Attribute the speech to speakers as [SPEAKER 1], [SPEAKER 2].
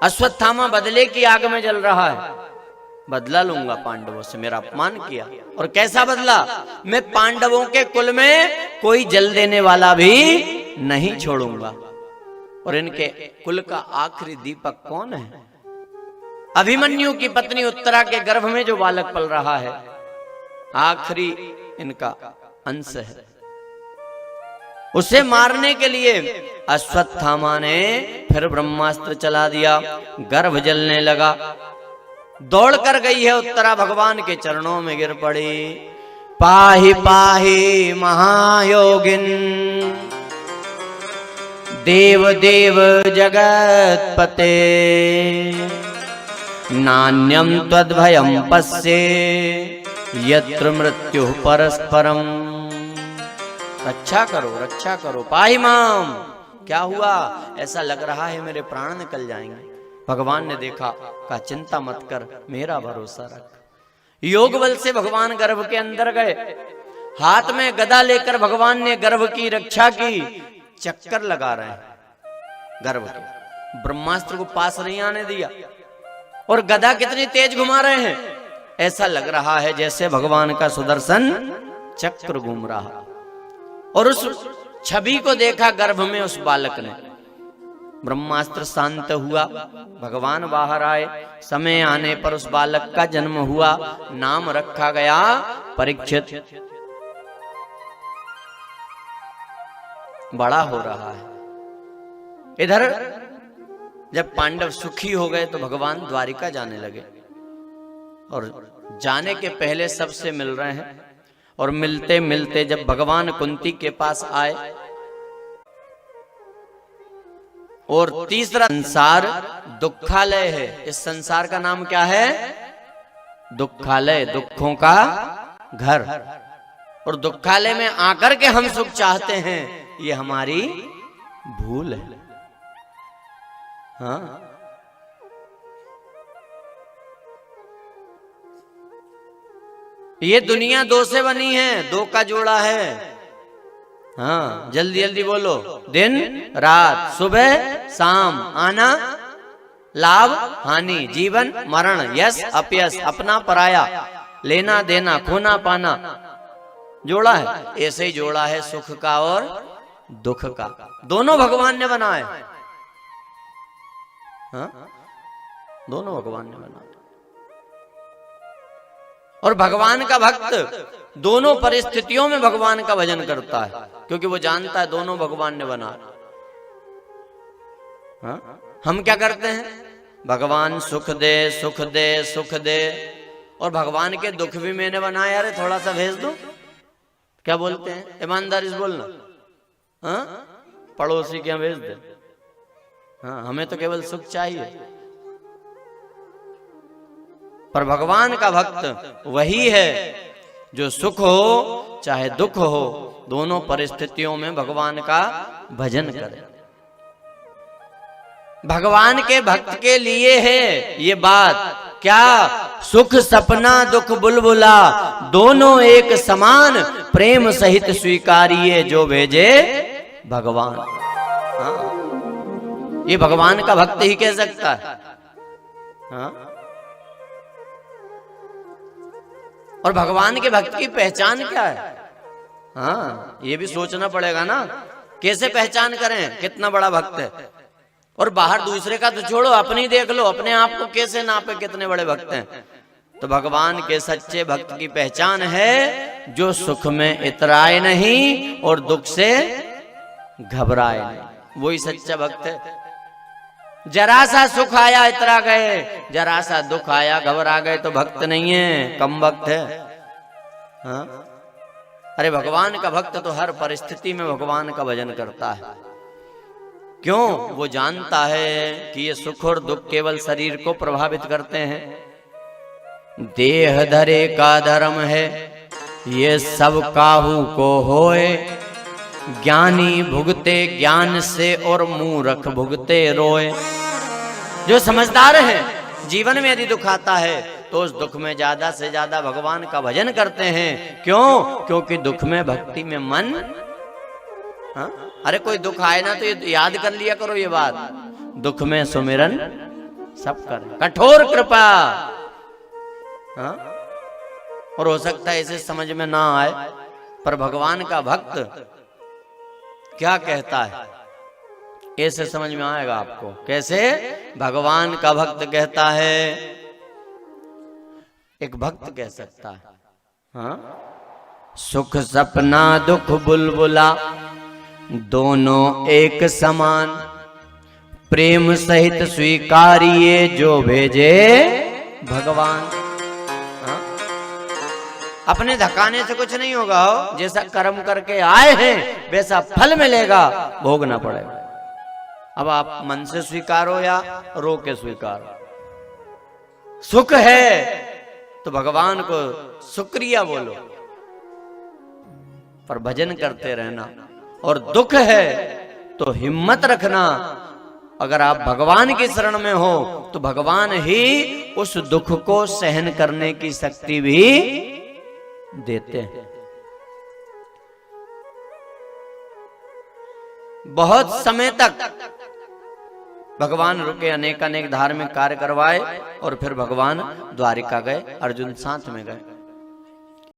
[SPEAKER 1] अश्वत्थामा बदले की आग में जल रहा है, बदला लूंगा पांडवों से, मेरा अपमान किया। और कैसा बदला? मैं पांडवों के कुल में कोई जल देने वाला भी नहीं छोड़ूंगा। और इनके कुल का आखिरी दीपक कौन है? अभिमन्यु की पत्नी उत्तरा के गर्भ में जो बालक पल रहा है, आखिरी इनका अंश है। उसे मारने के लिए अश्वत्थामा ने फिर ब्रह्मास्त्र चला दिया, गर्भ जलने लगा। दौड़ कर गई है उत्तरा, भगवान के चरणों में गिर पड़ी। पाहि पाहि महायोगिन देव देव जगतपते, नान्यम त्वद्भयं पश्ये यत्र मृत्यु परस्परम। रक्षा करो, रक्षा करो, पाहि माम। क्या हुआ? ऐसा लग रहा है मेरे प्राण निकल जाएंगे। भगवान ने देखा, कहा चिंता मत कर, मेरा भरोसा रख। योग बल से भगवान गर्भ के अंदर गए, हाथ में गदा लेकर भगवान ने गर्भ की रक्षा की। चक्कर लगा रहे हैं गर्भ के, ब्रह्मास्त्र को पास नहीं आने दिया। और गदा कितनी तेज घुमा रहे हैं, ऐसा लग रहा है जैसे भगवान का सुदर्शन चक्र घूम रहा। और उस छवि को देखा गर्भ में उस बालक ने। ब्रह्मास्त्र शांत हुआ, भगवान बाहर आए। समय आने पर उस बालक का जन्म हुआ, नाम रखा गया परीक्षित। बड़ा हो रहा है। इधर जब पांडव सुखी हो गए तो भगवान द्वारिका जाने लगे। और जाने के पहले सबसे मिल रहे हैं। और मिलते मिलते जब भगवान कुंती के पास आए, और तीसरा संसार दुखालय है। इस संसार का नाम क्या है? दुखालय, दुखों का घर। और दुखालय में आकर के हम सुख चाहते हैं, ये हमारी भूल है। हाँ, ये दुनिया दो से बनी है, दो का जोड़ा है। हाँ, जल्दी जल्दी बोलो। दिन रात, सुबह शाम, आना लाभ हानि, जीवन मरण, यश अपयश, अपना पराया, लेना देना, खोना पाना, जोड़ा है। ऐसे ही जोड़ा है सुख का और दुख का, दोनों भगवान ने बनाए। हाँ, दोनों भगवान ने बनाए। और भगवान का भक्त दोनों परिस्थितियों में भगवान का भजन करता है, क्योंकि वो जानता है दोनों भगवान ने बनाया। हाँ? हम क्या करते हैं? भगवान सुख दे, सुख दे, सुख दे, और भगवान के दुख भी मैंने बनाया, अरे थोड़ा सा भेज दो। क्या बोलते हैं? ईमानदारी से बोलना। हाँ? पड़ोसी क्या भेज दे। हाँ, हमें तो केवल सुख चाहिए। पर भगवान का भक्त वही है जो सुख हो चाहे दुख हो, दोनों परिस्थितियों में भगवान का भजन करे। भगवान के भक्त के लिए है ये बात। क्या? सुख सपना दुख बुलबुला, दोनों एक समान, प्रेम सहित स्वीकारिए जो भेजे भगवान। हाँ? ये भगवान का भक्त ही कह सकता है। हाँ? और भगवान के भक्त की पहचान क्या है? हाँ, ये भी सोचना पड़ेगा ना, कैसे पहचान करें कितना बड़ा भक्त है। और बाहर दूसरे का तो छोड़ो, अपनी देख लो, अपने आप को कैसे नापे कितने बड़े भक्त हैं। तो भगवान के सच्चे भक्त की पहचान है जो सुख में इतराए नहीं और दुख से घबराए नहीं, वही सच्चा भक्त है। जरा सा सुख आया इतरा गए, जरा सा दुख आया घबरा गए तो भक्त नहीं है, कम भक्त है। हाँ? अरे भगवान का भक्त तो हर परिस्थिति में भगवान का भजन करता है। क्यों? वो जानता है कि ये सुख और दुख केवल शरीर को प्रभावित करते हैं। देह धरे का धर्म है, ये सब काहू को होए, ज्ञानी भुगते ज्ञान से और मूर्ख भुगते रोए। जो समझदार है, जीवन में यदि दुख आता है तो उस दुख में ज्यादा से ज्यादा भगवान का भजन करते हैं। क्यों? क्योंकि दुख में भक्ति में मन। हाँ? अरे कोई दुख आए ना तो ये याद कर लिया करो ये बात, दुख में सुमिरन सब कर कठोर कृपा। हाँ? और हो सकता है इसे समझ में ना आए, पर भगवान का भक्त क्या कहता है ऐसे समझ में आएगा आपको। कैसे भगवान का भक्त कहता है, एक भक्त कह सकता है, हाँ? सुख सपना दुख बुलबुला दोनों एक समान, प्रेम सहित स्वीकारिए जो भेजे भगवान। हाँ? अपने धकाने से कुछ नहीं होगा हो, जैसा कर्म करके आए हैं वैसा फल मिलेगा, भोगना पड़ेगा। अब आप मन से स्वीकारो या रो के स्वीकारो। सुख है तो भगवान को शुक्रिया बोलो, पर भजन करते रहना। और दुख है तो हिम्मत रखना, अगर आप भगवान की शरण में हो तो भगवान ही उस दुख को सहन करने की शक्ति भी देते हैं। बहुत समय तक भगवान रुके, अनेक अनेक धार्मिक कार्य करवाए और फिर भगवान द्वारिका गए, अर्जुन साथ में गए।